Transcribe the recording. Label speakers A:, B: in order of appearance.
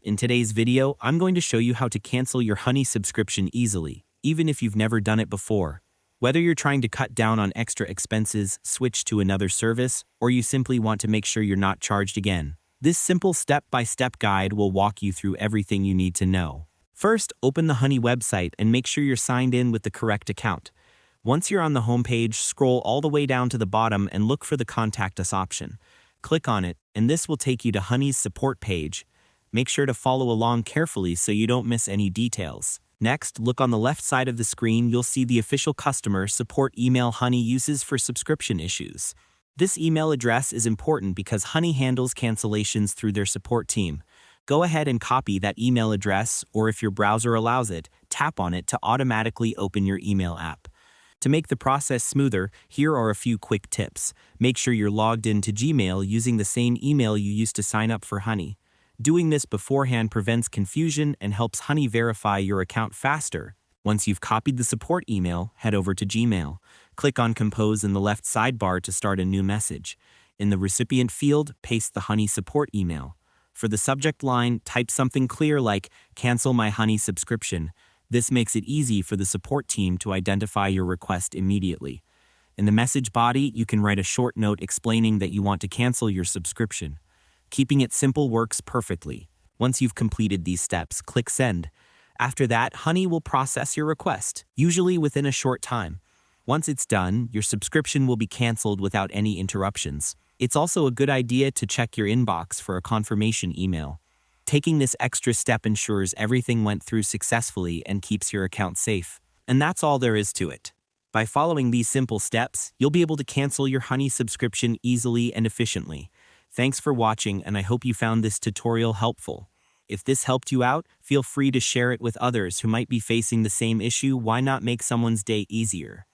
A: In today's video, I'm going to show you how to cancel your Honey subscription easily, even if you've never done it before. Whether you're trying to cut down on extra expenses, switch to another service, or you simply want to make sure you're not charged again, this simple step-by-step guide will walk you through everything you need to know. First, open the Honey website and make sure you're signed in with the correct account. Once you're on the homepage, scroll all the way down to the bottom and look for the Contact Us option. Click on it, and this will take you to Honey's support page. Make sure to follow along carefully so you don't miss any details. Next, look on the left side of the screen. You'll see the official customer support email Honey uses for subscription issues. This email address is important because Honey handles cancellations through their support team. Go ahead and copy that email address, or if your browser allows it, tap on it to automatically open your email app. To make the process smoother, here are a few quick tips. Make sure you're logged into Gmail using the same email you used to sign up for Honey. Doing this beforehand prevents confusion and helps Honey verify your account faster. Once you've copied the support email, head over to Gmail. Click on Compose in the left sidebar to start a new message. In the recipient field, paste the Honey support email. For the subject line, type something clear like, "Cancel my Honey subscription." This makes it easy for the support team to identify your request immediately. In the message body, you can write a short note explaining that you want to cancel your subscription. Keeping it simple works perfectly. Once you've completed these steps, click Send. After that, Honey will process your request, usually within a short time. Once it's done, your subscription will be canceled without any interruptions. It's also a good idea to check your inbox for a confirmation email. Taking this extra step ensures everything went through successfully and keeps your account safe. And that's all there is to it. By following these simple steps, you'll be able to cancel your Honey subscription easily and efficiently. Thanks for watching, and I hope you found this tutorial helpful. If this helped you out, feel free to share it with others who might be facing the same issue. Why not make someone's day easier?